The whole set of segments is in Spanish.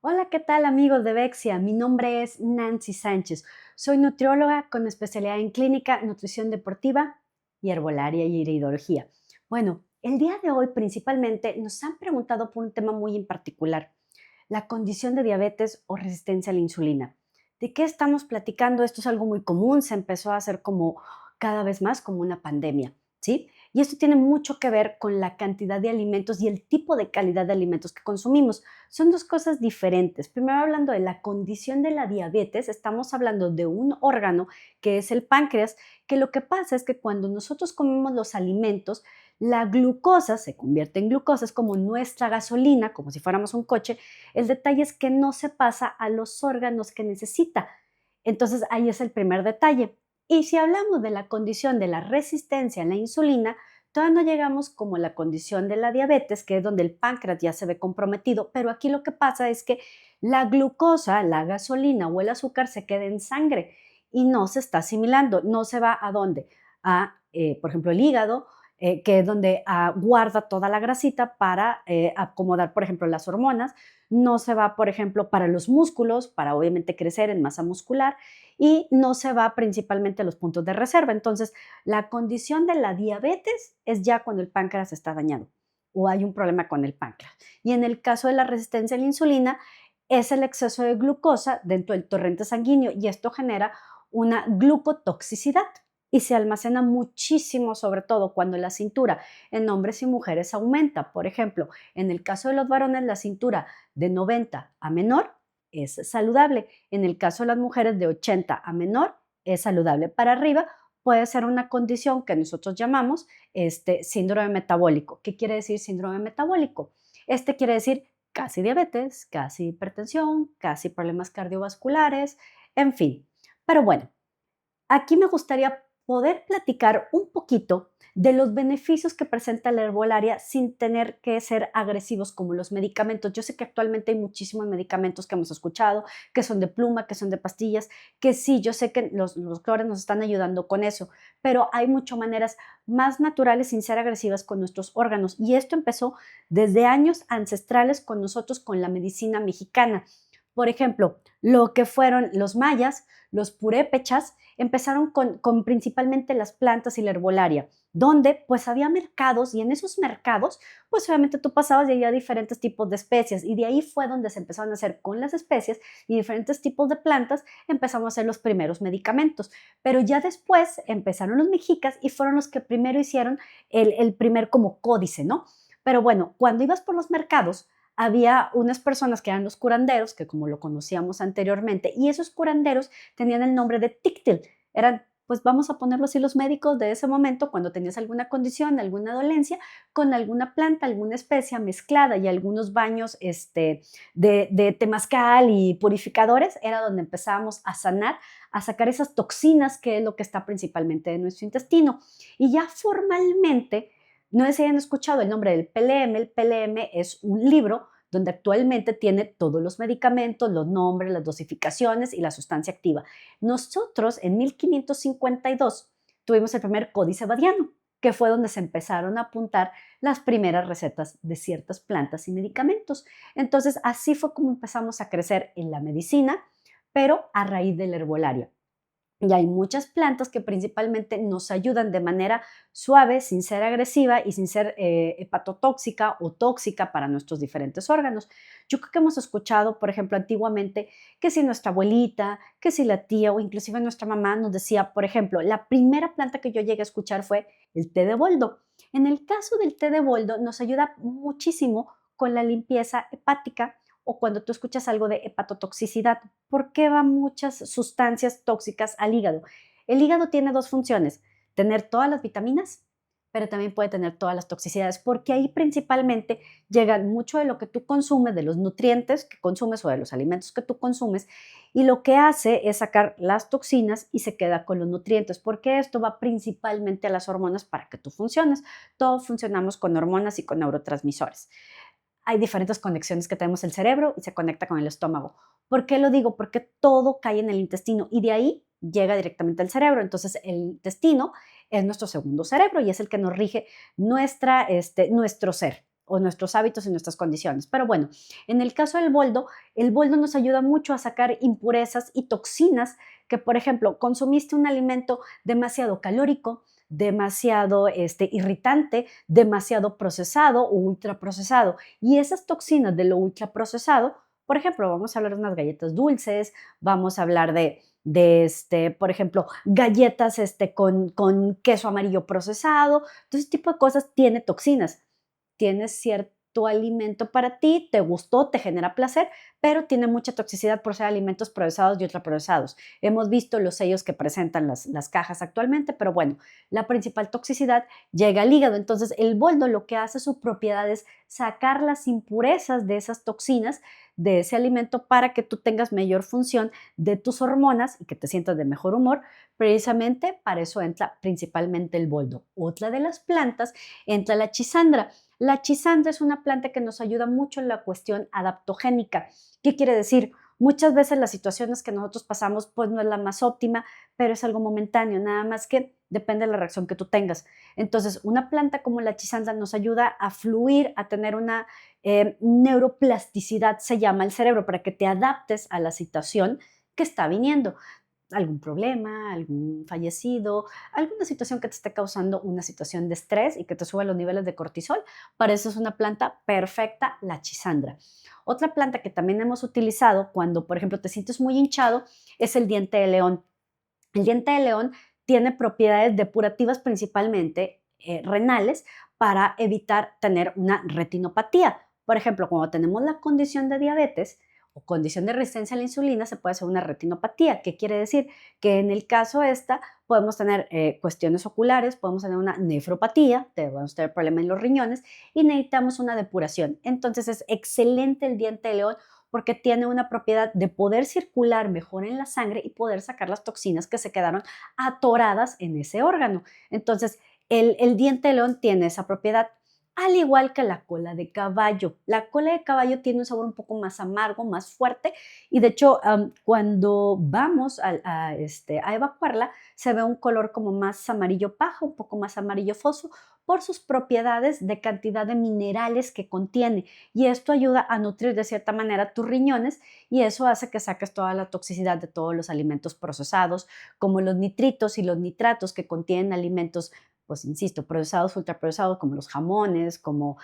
Hola, ¿qué tal amigos de Vexia? Mi nombre es Nancy Sánchez. Soy nutrióloga con especialidad en clínica, nutrición deportiva y herbolaria y iridología. Bueno, el día de hoy principalmente nos han preguntado por un tema muy en particular, la condición de diabetes o resistencia a la insulina. ¿De qué estamos platicando? Esto es algo muy común, se empezó a hacer como cada vez más como una pandemia, ¿sí? Y esto tiene mucho que ver con la cantidad de alimentos y el tipo de calidad de alimentos que consumimos. Son dos cosas diferentes. Primero, hablando de la condición de la diabetes, estamos hablando de un órgano que es el páncreas, que lo que pasa es que cuando nosotros comemos los alimentos, la glucosa se convierte en glucosa, es como nuestra gasolina, como si fuéramos un coche. El detalle es que no se pasa a los órganos que necesita. Entonces, ahí es el primer detalle. Y si hablamos de la condición de la resistencia a la insulina, todavía no llegamos como la condición de la diabetes, que es donde el páncreas ya se ve comprometido, pero aquí lo que pasa es que la glucosa, la gasolina o el azúcar se queda en sangre y no se está asimilando, no se va a dónde, por ejemplo, el hígado, que es donde guarda toda la grasita para acomodar, por ejemplo, las hormonas, no se va, por ejemplo, para los músculos, para obviamente crecer en masa muscular, y no se va principalmente a los puntos de reserva. Entonces, la condición de la diabetes es ya cuando el páncreas está dañado o hay un problema con el páncreas. Y en el caso de la resistencia a la insulina, es el exceso de glucosa dentro del torrente sanguíneo y esto genera una glucotoxicidad y se almacena muchísimo, sobre todo cuando la cintura en hombres y mujeres aumenta. Por ejemplo, en el caso de los varones, la cintura de 90 a menor es saludable. En el caso de las mujeres de 80 a menor es saludable. Para arriba puede ser una condición que nosotros llamamos síndrome metabólico. ¿Qué quiere decir síndrome metabólico? Este quiere decir casi diabetes, casi hipertensión, casi problemas cardiovasculares, en fin. Pero bueno, aquí me gustaría poder platicar un poquito de los beneficios que presenta la herbolaria sin tener que ser agresivos como los medicamentos. Yo sé que actualmente hay muchísimos medicamentos que hemos escuchado, que son de pluma, que son de pastillas, que sí, yo sé que los doctores nos están ayudando con eso, pero hay muchas maneras más naturales sin ser agresivas con nuestros órganos. Y esto empezó desde años ancestrales con nosotros, con la medicina mexicana. Por ejemplo, lo que fueron los mayas, los purépechas, empezaron con principalmente las plantas y la herbolaria, donde pues había mercados y en esos mercados pues obviamente tú pasabas y había diferentes tipos de especies y de ahí fue donde se empezaron a hacer con las especies y diferentes tipos de plantas empezamos a hacer los primeros medicamentos, pero ya después empezaron los mexicas y fueron los que primero hicieron el primer como códice, ¿no? Pero bueno, cuando ibas por los mercados había unas personas que eran los curanderos, que como lo conocíamos anteriormente, y esos curanderos tenían el nombre de tictil. Eran, pues vamos a ponerlo así, los médicos de ese momento, cuando tenías alguna condición, alguna dolencia, con alguna planta, alguna especia mezclada y algunos baños de temazcal y purificadores, era donde empezábamos a sanar, a sacar esas toxinas, que es lo que está principalmente en nuestro intestino. Y ya formalmente, no sé si hayan escuchado el nombre del PLM. El PLM es un libro donde actualmente tiene todos los medicamentos, los nombres, las dosificaciones y la sustancia activa. Nosotros en 1552 tuvimos el primer códice badiano, que fue donde se empezaron a apuntar las primeras recetas de ciertas plantas y medicamentos. Entonces, así fue como empezamos a crecer en la medicina, pero a raíz de la herbolaria. Y hay muchas plantas que principalmente nos ayudan de manera suave, sin ser agresiva y sin ser hepatotóxica o tóxica para nuestros diferentes órganos. Yo creo que hemos escuchado, por ejemplo, antiguamente, que si nuestra abuelita, que si la tía o inclusive nuestra mamá nos decía, por ejemplo, la primera planta que yo llegué a escuchar fue el té de boldo. En el caso del té de boldo nos ayuda muchísimo con la limpieza hepática o cuando tú escuchas algo de hepatotoxicidad. ¿Por qué van muchas sustancias tóxicas al hígado? El hígado tiene dos funciones, tener todas las vitaminas, pero también puede tener todas las toxicidades, porque ahí principalmente llegan mucho de lo que tú consumes, de los nutrientes que consumes o de los alimentos que tú consumes, y lo que hace es sacar las toxinas y se queda con los nutrientes, porque esto va principalmente a las hormonas para que tú funciones. Todos funcionamos con hormonas y con neurotransmisores. Hay diferentes conexiones que tenemos el cerebro y se conecta con el estómago. ¿Por qué lo digo? Porque todo cae en el intestino y de ahí llega directamente al cerebro. Entonces, el intestino es nuestro segundo cerebro y es el que nos rige nuestro ser. o nuestros hábitos y nuestras condiciones. Pero bueno, en el caso del boldo, el boldo nos ayuda mucho a sacar impurezas y toxinas que, por ejemplo, consumiste un alimento demasiado calórico, demasiado irritante, demasiado procesado o ultraprocesado. Y esas toxinas de lo ultraprocesado, por ejemplo, vamos a hablar de unas galletas dulces, vamos a hablar por ejemplo, galletas con queso amarillo procesado, todo ese tipo de cosas tiene toxinas. Tienes cierto alimento para ti, te gustó, te genera placer, pero tiene mucha toxicidad por ser alimentos procesados y ultraprocesados. Hemos visto los sellos que presentan las cajas actualmente, pero bueno, la principal toxicidad llega al hígado. Entonces, el boldo lo que hace su propiedad es sacar las impurezas de esas toxinas de ese alimento para que tú tengas mayor función de tus hormonas y que te sientas de mejor humor. Precisamente para eso entra principalmente el boldo. Otra de las plantas entra la chisandra. La chisandra es una planta que nos ayuda mucho en la cuestión adaptogénica. ¿Qué quiere decir? Muchas veces las situaciones que nosotros pasamos pues no es la más óptima, pero es algo momentáneo, nada más que depende de la reacción que tú tengas. Entonces, una planta como la chisandra nos ayuda a fluir, a tener una neuroplasticidad, se llama el cerebro, para que te adaptes a la situación que está viniendo. Algún problema, algún fallecido, alguna situación que te esté causando una situación de estrés y que te suba los niveles de cortisol. Para eso es una planta perfecta, la chisandra. Otra planta que también hemos utilizado cuando, por ejemplo, te sientes muy hinchado es el diente de león. El diente de león tiene propiedades depurativas principalmente renales para evitar tener una retinopatía. Por ejemplo, cuando tenemos la condición de diabetes o condición de resistencia a la insulina, se puede hacer una retinopatía. ¿Qué quiere decir? Que en el caso esta podemos tener cuestiones oculares, podemos tener una nefropatía, podemos tener problemas en los riñones y necesitamos una depuración. Entonces es excelente el diente de león porque tiene una propiedad de poder circular mejor en la sangre y poder sacar las toxinas que se quedaron atoradas en ese órgano. Entonces, el diente de león tiene esa propiedad, al igual que la cola de caballo. La cola de caballo tiene un sabor un poco más amargo, más fuerte, y de hecho, cuando vamos a evacuarla, se ve un color como más amarillo paja, un poco más amarillo fosfo, por sus propiedades de cantidad de minerales que contiene. Y esto ayuda a nutrir de cierta manera tus riñones y eso hace que saques toda la toxicidad de todos los alimentos procesados, como los nitritos y los nitratos que contienen alimentos, pues insisto, procesados, ultraprocesados, como los jamones, como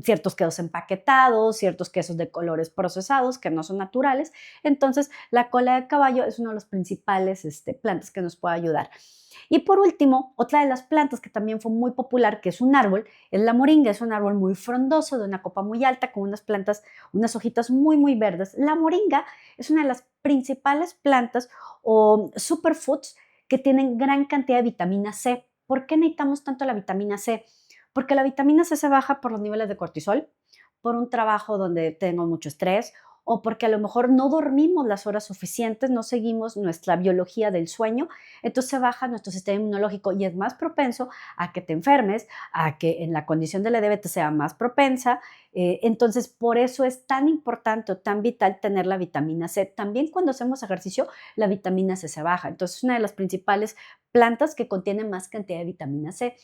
ciertos quesos empaquetados, ciertos quesos de colores procesados que no son naturales. Entonces, la cola de caballo es uno de los principales plantas que nos puede ayudar. Y por último, otra de las plantas que también fue muy popular, que es un árbol, es la moringa. Es un árbol muy frondoso, de una copa muy alta, con unas plantas, unas hojitas muy, muy verdes. La moringa es una de las principales plantas o superfoods que tienen gran cantidad de vitamina C. ¿Por qué necesitamos tanto la vitamina C? Porque la vitamina C se baja por los niveles de cortisol, por un trabajo donde tengo mucho estrés o porque a lo mejor no dormimos las horas suficientes, no seguimos nuestra biología del sueño, entonces baja nuestro sistema inmunológico y es más propenso a que te enfermes, a que en la condición de la diabetes sea más propensa. Entonces, por eso es tan importante o tan vital tener la vitamina C. También cuando hacemos ejercicio, la vitamina C se baja. Entonces, es una de las principales plantas que contiene más cantidad de vitamina C.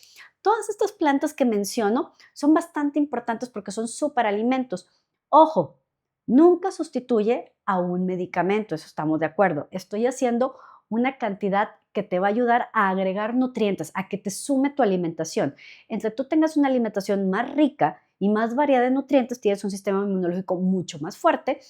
Todas estas plantas que menciono son bastante importantes porque son superalimentos. Ojo, nunca sustituye a un medicamento, eso estamos de acuerdo. Estoy haciendo una cantidad que te va a ayudar a agregar nutrientes, a que te sume tu alimentación. Entre tú tengas una alimentación más rica y más variada de nutrientes, tienes un sistema inmunológico mucho más fuerte,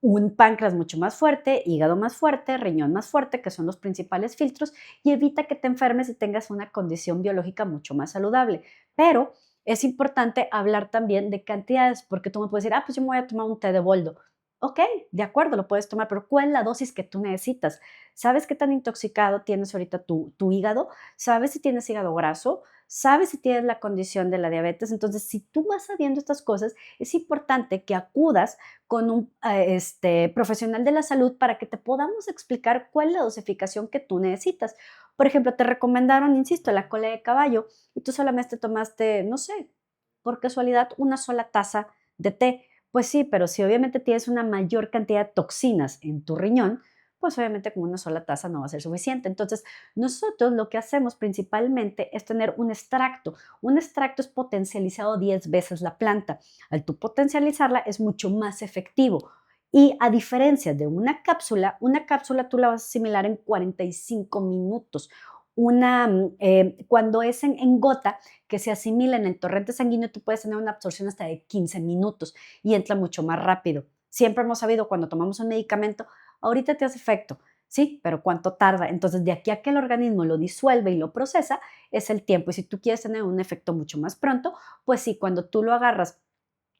un páncreas mucho más fuerte, hígado más fuerte, riñón más fuerte, que son los principales filtros, y evita que te enfermes y tengas una condición biológica mucho más saludable. Pero es importante hablar también de cantidades, porque tú me puedes decir, pues yo me voy a tomar un té de boldo. Ok, de acuerdo, lo puedes tomar, pero ¿cuál es la dosis que tú necesitas? ¿Sabes qué tan intoxicado tienes ahorita tu hígado? ¿Sabes si tienes hígado graso? ¿Sabes si tienes la condición de la diabetes? Entonces, si tú vas sabiendo estas cosas, es importante que acudas con un profesional de la salud para que te podamos explicar cuál es la dosificación que tú necesitas. Por ejemplo, te recomendaron, insisto, la cola de caballo y tú solamente tomaste, no sé, por casualidad, una sola taza de té. Pues sí, pero si obviamente tienes una mayor cantidad de toxinas en tu riñón, pues obviamente con una sola taza no va a ser suficiente. Entonces, nosotros lo que hacemos principalmente es tener un extracto. Un extracto es potencializado 10 veces la planta. Al tú potencializarla es mucho más efectivo. Y a diferencia de una cápsula tú la vas a asimilar en 45 minutos. Cuando es en gota, que se asimila en el torrente sanguíneo, tú puedes tener una absorción hasta de 15 minutos y entra mucho más rápido. Siempre hemos sabido cuando tomamos un medicamento, ahorita te hace efecto, sí, pero ¿cuánto tarda? Entonces, de aquí a que el organismo lo disuelve y lo procesa, es el tiempo. Y si tú quieres tener un efecto mucho más pronto, pues sí, cuando tú lo agarras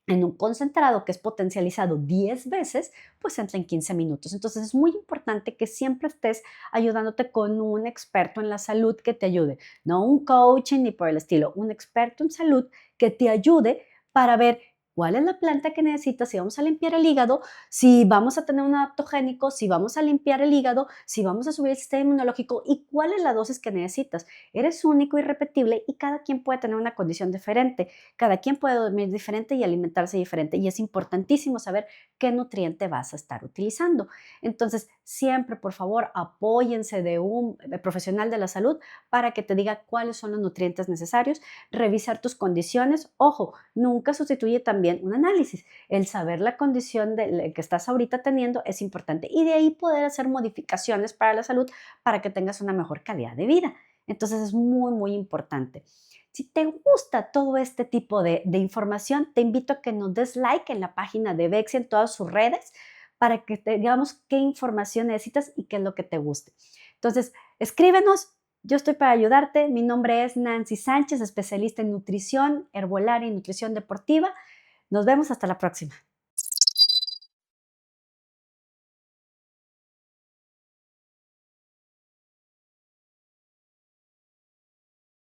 en un concentrado que es potencializado 10 veces, pues entra en 15 minutos. Entonces es muy importante que siempre estés ayudándote con un experto en la salud que te ayude, no un coaching ni por el estilo, un experto en salud que te ayude para ver cuál es la planta que necesitas, si vamos a limpiar el hígado, si vamos a tener un adaptogénico, si vamos a limpiar el hígado, si vamos a subir el sistema inmunológico y cuál es la dosis que necesitas. Eres único y repetible y cada quien puede tener una condición diferente. Cada quien puede dormir diferente y alimentarse diferente y es importantísimo saber qué nutriente vas a estar utilizando. Entonces, siempre, por favor, apóyense de un profesional de la salud para que te diga cuáles son los nutrientes necesarios, revisar tus condiciones. Ojo, nunca sustituye también un análisis. El saber la condición que estás ahorita teniendo es importante y de ahí poder hacer modificaciones para la salud para que tengas una mejor calidad de vida. Entonces, es muy, muy importante. Si te gusta todo este tipo de información, te invito a que nos des like en la página de Bexia en todas sus redes para que te digamos qué información necesitas y qué es lo que te guste. Entonces, escríbenos, yo estoy para ayudarte. Mi nombre es Nancy Sánchez, especialista en nutrición herbolaria y nutrición deportiva. Nos vemos hasta la próxima.